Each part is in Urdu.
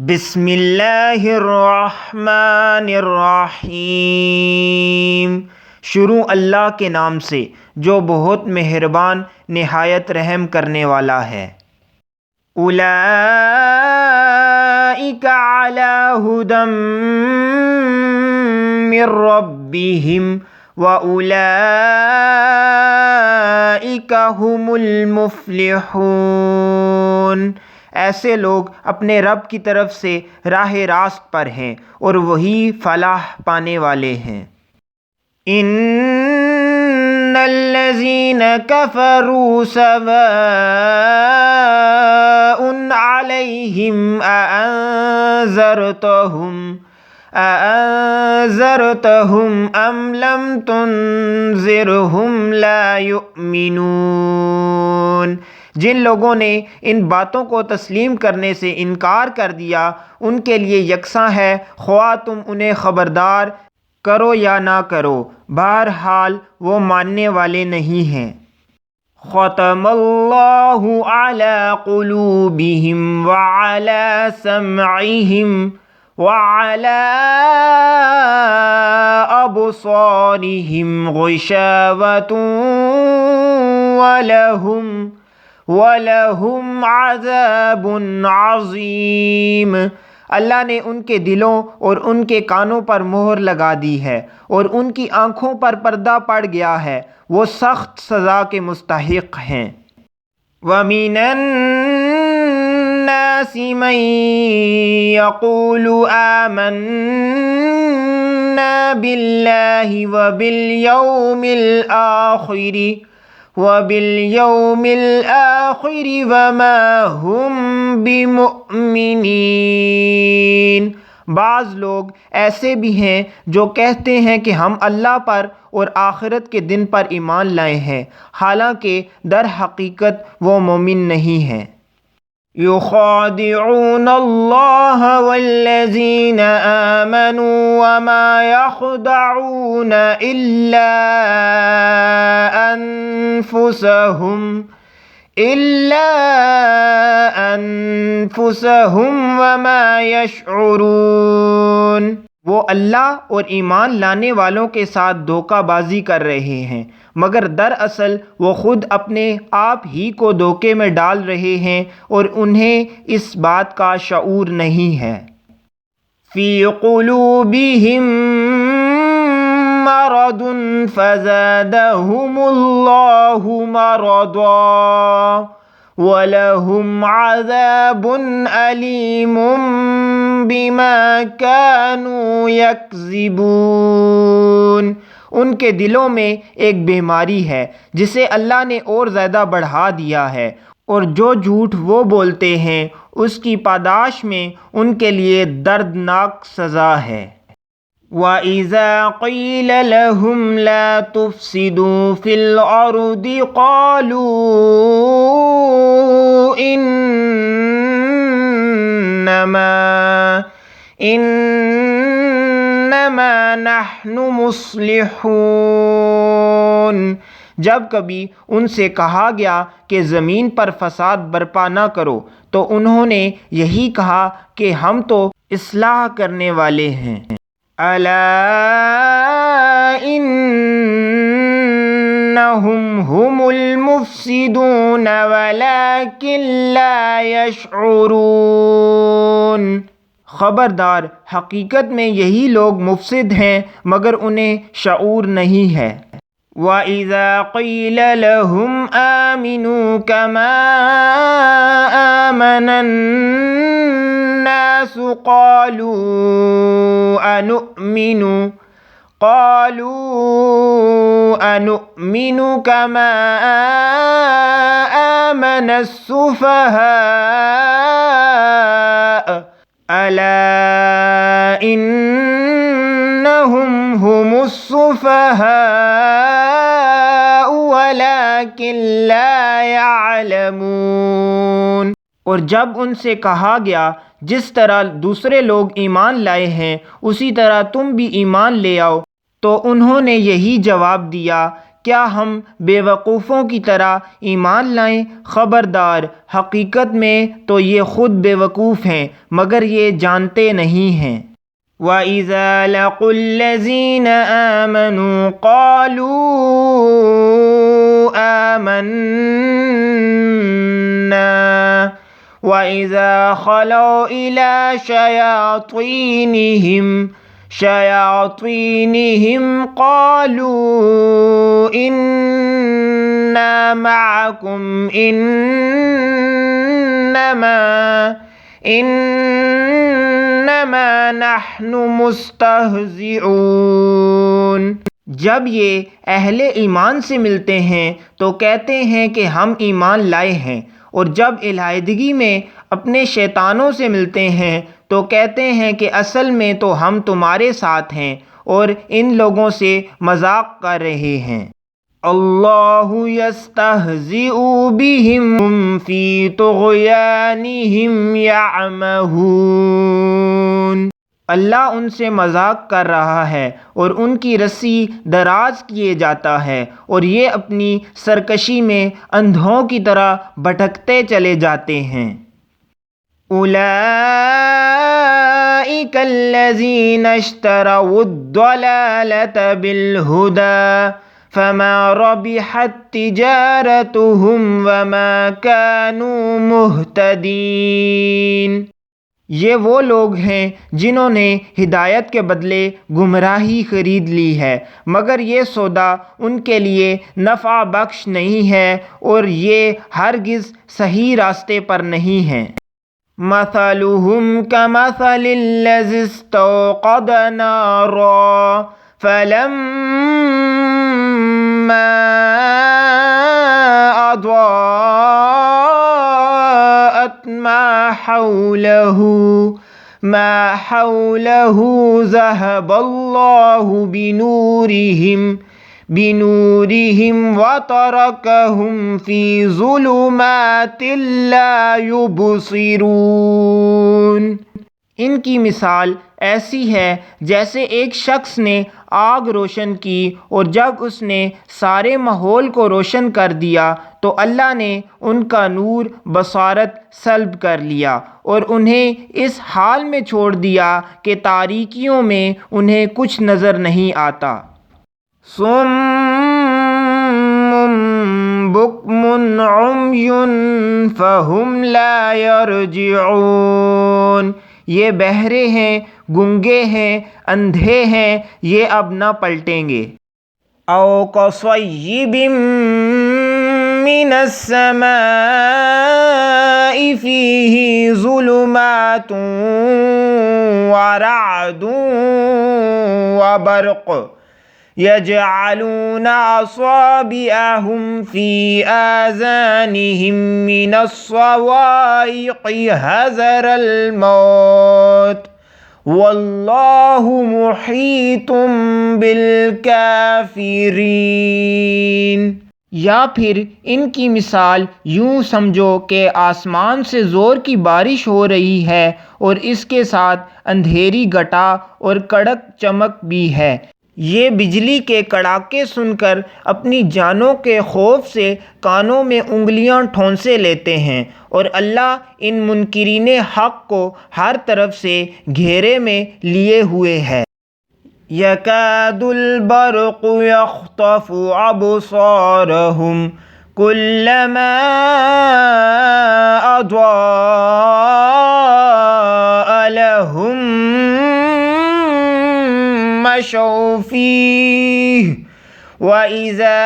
بسم اللہ الرحمن الرحیم۔ شروع اللہ کے نام سے جو بہت مہربان نہایت رحم کرنے والا ہے۔ اولئک علی ھدی من ربہم واولئک ھم المفلحون۔ ایسے لوگ اپنے رب کی طرف سے راہ راست پر ہیں اور وہی فلاح پانے والے ہیں۔ ان الذین کفروا سواء علیہم اانذرتہم ام لم تنذرہم لا یؤمنون۔ جن لوگوں نے ان باتوں کو تسلیم کرنے سے انکار کر دیا ان کے لیے یکساں ہے، خواہ تم انہیں خبردار کرو یا نہ کرو، بہرحال وہ ماننے والے نہیں ہیں۔ ختم اللہ علی قلوبہم وعلی سمعہم وعلی ابصارہم غشاوۃ وَلَهُمْ عَذَابٌ عَظِيمٌ۔ اللہ نے ان کے دلوں اور ان کے کانوں پر مہر لگا دی ہے اور ان کی آنکھوں پر پردہ پڑ گیا ہے، وہ سخت سزا کے مستحق ہیں۔ وَمِنَ النَّاسِ مَن يَقُولُ آمَنَّا بِاللَّهِ وَبِالْيَوْمِ الْآخِرِ وَمَا هُمْ بِمُؤْمِنِينَ۔ بعض لوگ ایسے بھی ہیں جو کہتے ہیں کہ ہم اللہ پر اور آخرت کے دن پر ایمان لائے ہیں، حالانکہ در حقیقت وہ مومن نہیں ہیں۔ يخادعون اللہ والذین آمنوا وما يخدعون إلا أنفسهم وما يشعرون۔ وہ اللہ اور ایمان لانے والوں کے ساتھ دھوکہ بازی کر رہے ہیں، مگر دراصل وہ خود اپنے آپ ہی کو دھوکے میں ڈال رہے ہیں اور انہیں اس بات کا شعور نہیں ہے۔ فی قلوبہم مرض فزادہم اللہ مرضا وَلَهُمْ عَذَابٌ أَلِيمٌ بِمَا كَانُوا يَكْذِبُونَ۔ ان کے دلوں میں ایک بیماری ہے جسے اللہ نے اور زیادہ بڑھا دیا ہے، اور جو جھوٹ وہ بولتے ہیں اس کی پاداش میں ان کے لیے دردناک سزا ہے۔ وَإِذَا قِيلَ لَهُمْ لَا تُفْسِدُوا فِي الْأَرْضِ قَالُوا إِنَّمَا نَحْنُ مُصْلِحُونَ۔ جب کبھی ان سے کہا گیا کہ زمین پر فساد برپا نہ کرو تو انہوں نے یہی کہا کہ ہم تو اصلاح کرنے والے ہیں۔ الا انہم ھم المفسدون ولکن لا یشعرون۔ خبردار، حقیقت میں یہی لوگ مفسد ہیں مگر انہیں شعور نہیں ہے۔ وَإِذَا قِيلَ لَهُمْ آمِنُوا كَمَا آمَنَ النَّاسُ قَالُوا أَنُؤْمِنُ كَمَا آمَنَ السُّفَهَاءُ أَلَا إِنَّهُمْ هُمُ السُّفَهَاءُ وَلَكِنْ لَا يَعْلَمُونَ۔ اور جب ان سے کہا گیا جس طرح دوسرے لوگ ایمان لائے ہیں اسی طرح تم بھی ایمان لے آؤ تو انہوں نے یہی جواب دیا کیا ہم بے وقوفوں کی طرح ایمان لائیں؟ خبردار، حقیقت میں تو یہ خود بے وقوف ہیں مگر یہ جانتے نہیں ہیں۔ وَإِذَا لَقُوا الَّذِينَ آمَنُوا قَالُوا آمَنَّا وَإِذَا خَلَوْا إِلَى شَيَاطِينِهِمْ قَالُوا إِنَّا مَعَكُمْ إِنَّمَا نَحْنُ مُسْتَهْزِئُونَ۔ جب یہ اہل ایمان سے ملتے ہیں تو کہتے ہیں کہ ہم ایمان لائے ہیں، اور جب علیحدگی میں اپنے شیطانوں سے ملتے ہیں تو کہتے ہیں کہ اصل میں تو ہم تمہارے ساتھ ہیں اور ان لوگوں سے مذاق کر رہے ہیں۔ اللہ یستہزئ بہم فی طغیانہم یعمہون۔ اللہ ان سے مذاق کر رہا ہے اور ان کی رسی دراز کیے جاتا ہے، اور یہ اپنی سرکشی میں اندھوں کی طرح بھٹکتے چلے جاتے ہیں۔ اولئک الذین اشتروا الضلالۃ بالہدی فما ربحت تجارتہم وما کانوا مہتدین۔ یہ وہ لوگ ہیں جنہوں نے ہدایت کے بدلے گمراہی خرید لی ہے، مگر یہ سودا ان کے لیے نفع بخش نہیں ہے اور یہ ہرگز صحیح راستے پر نہیں ہیں۔ مثلهم كمثل الذي استوقد نارا فلما أضاءت ما حوله ذهب الله بنورهم وتركهم في ظلمات لا يبصرون۔ ان کی مثال ایسی ہے جیسے ایک شخص نے آگ روشن کی، اور جب اس نے سارے ماحول کو روشن کر دیا تو اللہ نے ان کا نور بصارت سلب کر لیا اور انہیں اس حال میں چھوڑ دیا کہ تاریکیوں میں انہیں کچھ نظر نہیں آتا۔ صم بکم عمی فہم لا یرجعون۔ یہ بہرے ہیں، گنگے ہیں، اندھے ہیں، یہ اب نہ پلٹیں گے۔ او کصیب من السماء فیہ ظلمات ورعد وبرق يجعلون أصابعهم في آذانهم من الصواعق حذر الموت واللہ محیط بالکافرین۔ یا پھر ان کی مثال یوں سمجھو کہ آسمان سے زور کی بارش ہو رہی ہے اور اس کے ساتھ اندھیری گھٹا اور کڑک چمک بھی ہے۔ یہ بجلی کے کڑاکے سن کر اپنی جانوں کے خوف سے کانوں میں انگلیاں ٹھونسے لیتے ہیں، اور اللہ ان منکرین حق کو ہر طرف سے گھیرے میں لیے ہوئے ہے۔ یکاد البرق یخطف ابصارہم کلما اضاء لہم مشوا فیہ وَإِذَا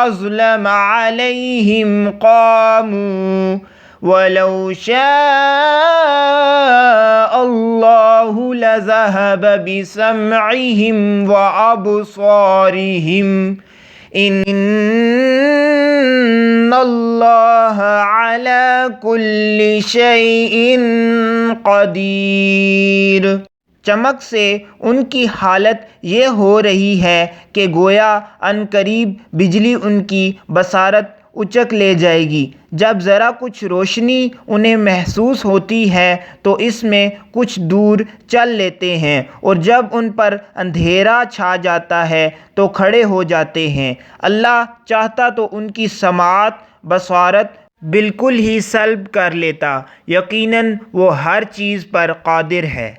أَظْلَمَ عَلَيْهِمْ قَامُوا وَلَوْ شَاءَ اللَّهُ لَذَهَبَ بِسَمْعِهِمْ وَأَبْصَارِهِمْ إِنَّ اللَّهَ عَلَى كُلِّ شَيْءٍ قَدِيرٌ۔ چمک سے ان کی حالت یہ ہو رہی ہے کہ گویا عنقریب بجلی ان کی بصارت اچک لے جائے گی۔ جب ذرا کچھ روشنی انہیں محسوس ہوتی ہے تو اس میں کچھ دور چل لیتے ہیں، اور جب ان پر اندھیرا چھا جاتا ہے تو کھڑے ہو جاتے ہیں۔ اللہ چاہتا تو ان کی سماعت بصارت بالکل ہی سلب کر لیتا، یقیناً وہ ہر چیز پر قادر ہے۔